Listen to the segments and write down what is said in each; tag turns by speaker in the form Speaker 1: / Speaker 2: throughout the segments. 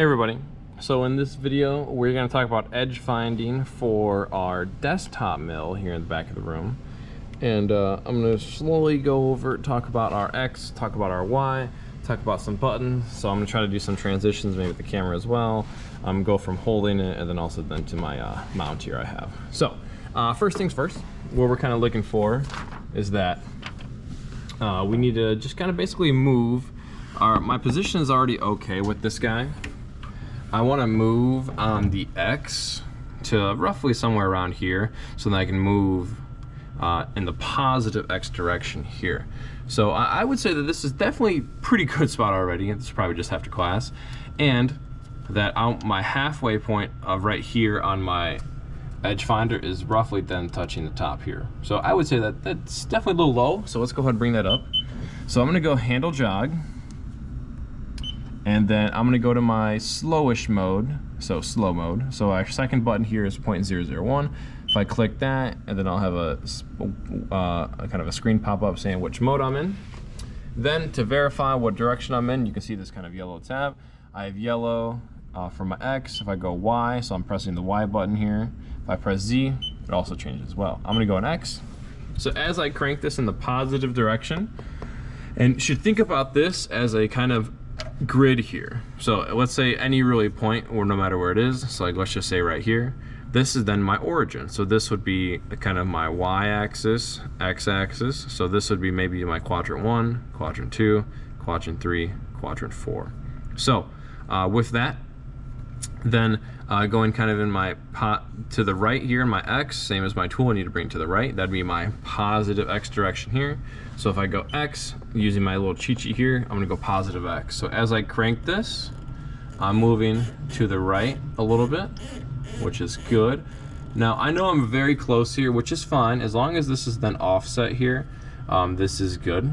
Speaker 1: Hey everybody, so in this video we're going to talk about edge finding for our desktop mill here in the back of the room. And I'm going to slowly go over, talk about our X, talk about our Y, talk about some buttons. So I'm going to try to do some transitions maybe with the camera as well. Go from holding it and then also then to my mount here I have. So first things first, what we're kind of looking for is that we need to just kind of basically move my position is already okay with this guy. I want to move on the X to roughly somewhere around here so that I can move in the positive X direction here. So I would say that this is definitely pretty good spot already. This is probably just after class. And that my halfway point of right here on my edge finder is roughly then touching the top here. So I would say that that's definitely a little low. So let's go ahead and bring that up. So I'm gonna go handle jog. And then I'm gonna go to my slowish mode, so slow mode. So our second button here is 0.001. If I click that, and then I'll have a kind of a screen pop up saying which mode I'm in. Then to verify what direction I'm in, you can see this kind of yellow tab. I have yellow for my X. If I go Y, so I'm pressing the Y button here. If I press Z, it also changes as well. I'm gonna go in X. So as I crank this in the positive direction, and you should think about this as a kind of grid here. So let's say any really point, or no matter where it is, so like let's just say right here, this is then my origin. So this would be kind of my y-axis, x-axis. So this would be maybe my quadrant 1, quadrant 2, quadrant 3, quadrant 4. So with that, then going kind of in my to the right here in my X, same as my tool, I need to bring to the right. That'd be my positive X direction here. So if I go X, using my little cheat sheet here, I'm gonna go positive X. So as I crank this, I'm moving to the right a little bit, which is good. Now I know I'm very close here, which is fine, as long as this is then offset here, this is good.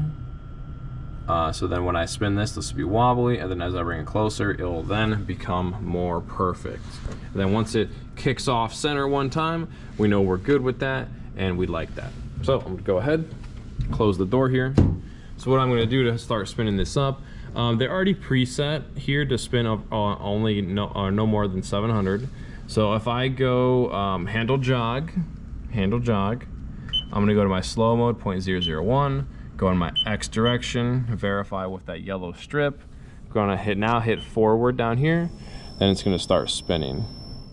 Speaker 1: So then when I spin this will be wobbly, and then as I bring it closer, it will then become more perfect. And then once it kicks off center one time, we know we're good with that, and we like that. So I'm gonna go ahead, close the door here. So what I'm gonna do to start spinning this up, they're already preset here to spin up only no more than 700. So if I go handle jog, I'm gonna go to my slow mode, 0.001. Go in my X direction, verify with that yellow strip. Gonna hit forward down here, and it's gonna start spinning.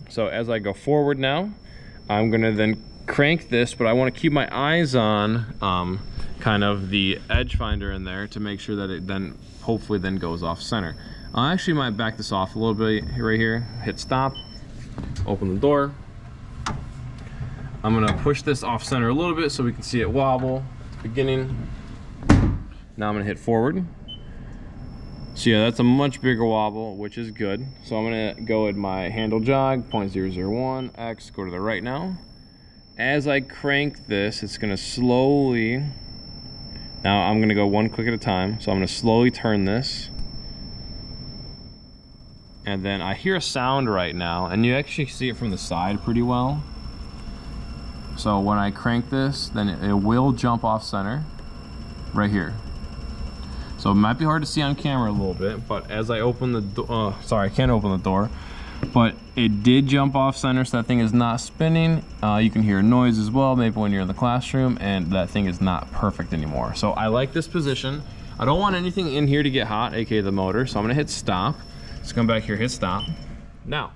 Speaker 1: So as I go forward now, I'm gonna then crank this, but I wanna keep my eyes on kind of the edge finder in there to make sure that it then hopefully then goes off center. I actually might back this off a little bit right here, hit stop, open the door. I'm gonna push this off center a little bit so we can see it wobble at the beginning. Now I'm gonna hit forward. So yeah, that's a much bigger wobble, which is good. So I'm gonna go with my handle jog, 0.001, X, go to the right now. As I crank this, it's gonna slowly, now I'm gonna go one click at a time. So I'm gonna slowly turn this. And then I hear a sound right now, and you actually see it from the side pretty well. So when I crank this, then it will jump off center right here. So it might be hard to see on camera a little bit, but as I open the door, sorry, I can't open the door, but it did jump off center, so that thing is not spinning. You can hear noise as well, maybe when you're in the classroom, and that thing is not perfect anymore. So I like this position. I don't want anything in here to get hot, aka the motor, so I'm gonna hit stop. Let's come back here, hit stop. Now,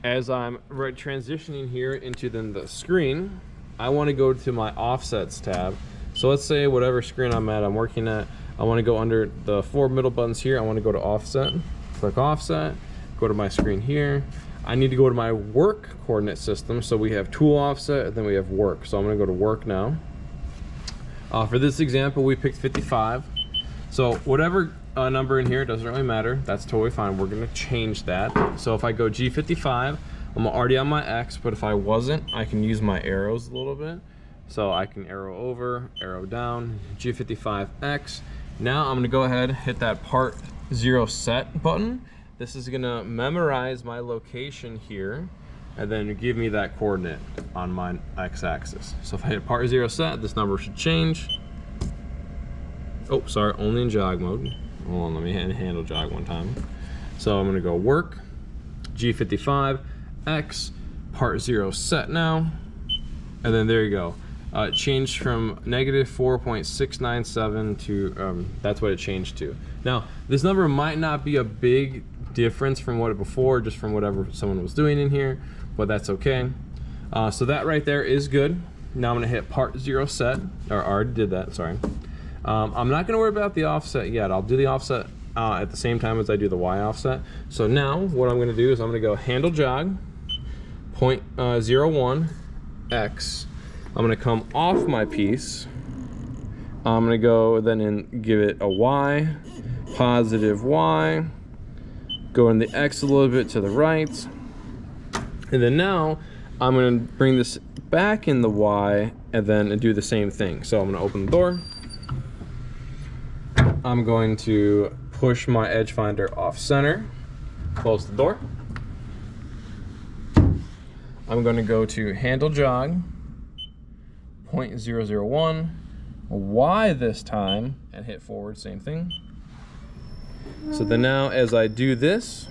Speaker 1: as I'm transitioning here into then the screen, I wanna go to my offsets tab. So let's say whatever screen I'm working at, I want to go under the 4 middle buttons here. I want to go to offset, click offset, go to my screen here. I need to go to my work coordinate system. So we have tool offset, and then we have work. So I'm going to go to work now. For this example, we picked 55. So whatever number in here, doesn't really matter. That's totally fine. We're going to change that. So if I go G55, I'm already on my X, but if I wasn't, I can use my arrows a little bit. So I can arrow over, arrow down, G55X. Now I'm gonna go ahead, hit that part 0 set button. This is gonna memorize my location here, and then give me that coordinate on my X axis. So if I hit part 0 set, this number should change. Oh, sorry, only in jog mode. Hold on, let me handle jog one time. So I'm gonna go work, G55, X, part 0 set now, and then there you go. It changed from negative 4.697 to, that's what it changed to. Now, this number might not be a big difference from what it before, just from whatever someone was doing in here, but that's okay. So that right there is good. Now I'm gonna hit part 0 set, or I already did that, sorry. I'm not gonna worry about the offset yet. I'll do the offset at the same time as I do the Y offset. So now what I'm gonna do is I'm gonna go handle jog, 0.01 X. I'm gonna come off my piece. I'm gonna go then and give it a Y, positive Y, go in the X a little bit to the right. And then now I'm gonna bring this back in the Y and then do the same thing. So I'm gonna open the door. I'm going to push my edge finder off center, close the door. I'm gonna go to handle jog, 0.001, Y this time, and hit forward, same thing. So then now as I do this,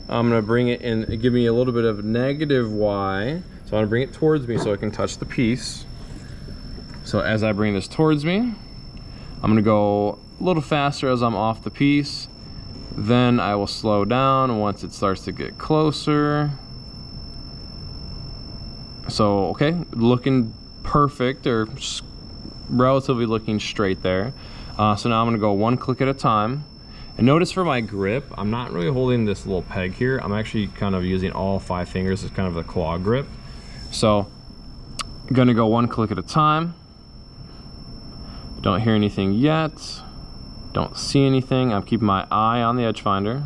Speaker 1: I'm gonna bring it in, give me a little bit of negative Y. So I'm gonna bring it towards me so I can touch the piece. So as I bring this towards me, I'm gonna go a little faster as I'm off the piece. Then I will slow down once it starts to get closer. So, okay, looking perfect, or relatively looking straight there. So now I'm gonna go one click at a time. And notice for my grip, I'm not really holding this little peg here. I'm actually kind of using all 5 fingers as kind of a claw grip. So I'm gonna go one click at a time. Don't hear anything yet. Don't see anything. I'm keeping my eye on the edge finder.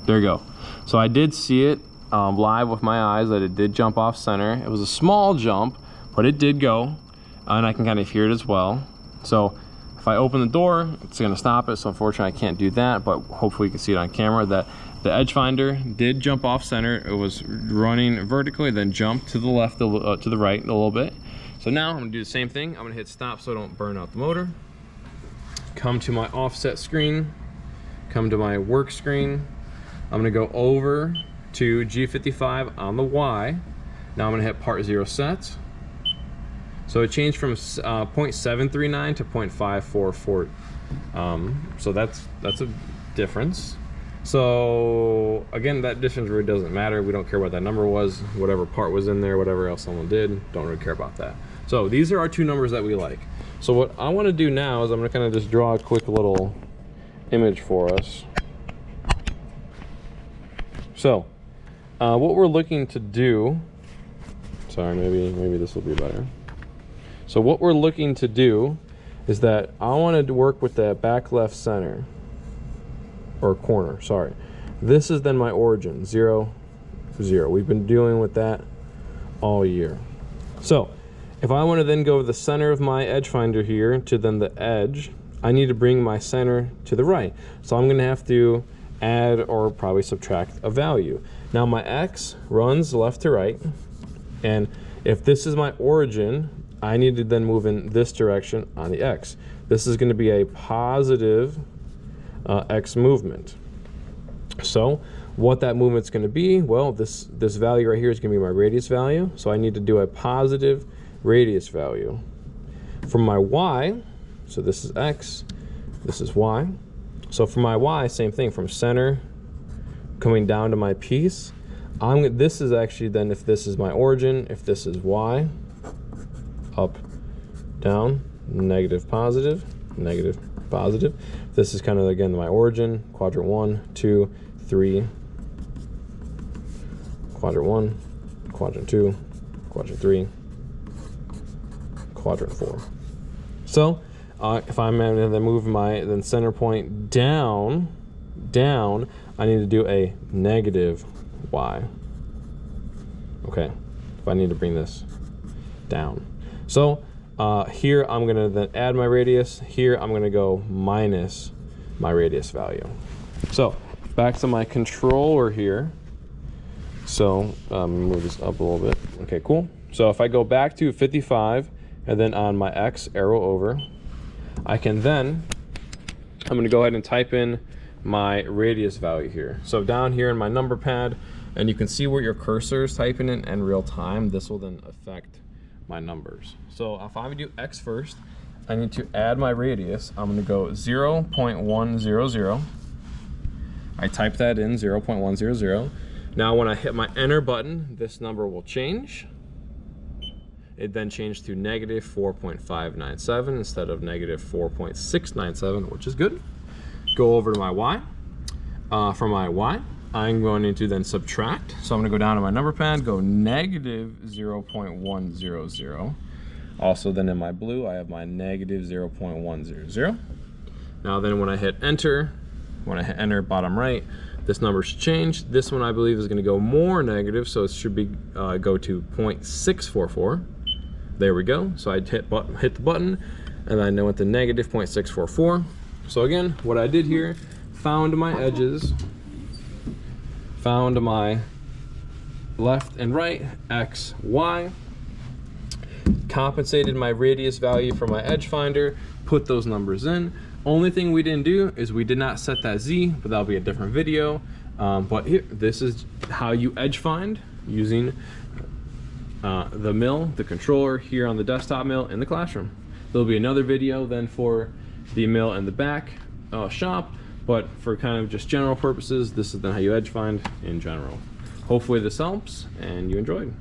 Speaker 1: There you go. So I did see it live with my eyes that it did jump off center. It was a small jump, but it did go, and I can kind of hear it as well. So if I open the door, it's gonna stop it. So unfortunately I can't do that, but hopefully you can see it on camera that the edge finder did jump off center. It was running vertically, then jumped to the left, to the right a little bit. So now I'm gonna do the same thing. I'm gonna hit stop so I don't burn out the motor. Come to my offset screen, come to my work screen. I'm gonna go over to G55 on the Y. Now I'm gonna hit part 0 set. So it changed from 0.739 to 0.544. So that's a difference. So again, that distance really doesn't matter. We don't care what that number was, whatever part was in there, whatever else someone did, don't really care about that. So these are our 2 numbers that we like. So what I wanna do now is I'm gonna kind of just draw a quick little image for us. So what we're looking to do, sorry, maybe this will be better. So what we're looking to do is that I wanted to work with that back left center, or corner, sorry. This is then my origin, 0, 0. We've been dealing with that all year. So if I want to then go to the center of my edge finder here to then the edge, I need to bring my center to the right. So I'm gonna have to add or probably subtract a value. Now my X runs left to right, and if this is my origin, I need to then move in this direction on the X. This is gonna be a positive X movement. So what that movement's gonna be, well, this value right here is gonna be my radius value, so I need to do a positive radius value. For my Y, so this is X, this is Y. So for my Y, same thing, from center coming down to my piece. This is actually then, if this is my origin, if this is Y, up, down, negative, positive, negative, positive. This is kind of, again, my origin, quadrant 1, 2, 3, quadrant 1, quadrant 2, quadrant 3, quadrant 4. So if I'm going to move my center point down, I need to do a negative Y. Okay, if I need to bring this down. So here I'm gonna then add my radius. Here I'm gonna go minus my radius value. So back to my controller here. So move this up a little bit. Okay, cool. So if I go back to 55 and then on my X, arrow over, I can then I'm gonna go ahead and type in my radius value here. So down here in my number pad, and you can see where your cursor is typing in real time. This will then affect my numbers. So if I do X first, I need to add my radius. I'm gonna go 0.100. I type that in, 0.100. Now when I hit my enter button, this number will change. It then changed to negative 4.597 instead of negative 4.697, which is good. Go over to my Y. For my Y, I'm going to then subtract. So I'm gonna go down to my number pad, go negative 0.100. Also then in my blue, I have my negative 0.100. Now then when I hit enter bottom right, this number should change. This one I believe is gonna go more negative, so it should be go to 0.644. There we go. So I hit the button, and then I went to negative 0.644. So again, what I did here, found my edges, found my left and right, X, Y, compensated my radius value for my edge finder, put those numbers in. Only thing we didn't do is we did not set that Z, but that'll be a different video. But here, this is how you edge find using the mill, the controller here on the desktop mill in the classroom. There'll be another video then for the mill in the back shop, but for kind of just general purposes, this is then how you edge find in general. Hopefully this helps and you enjoyed.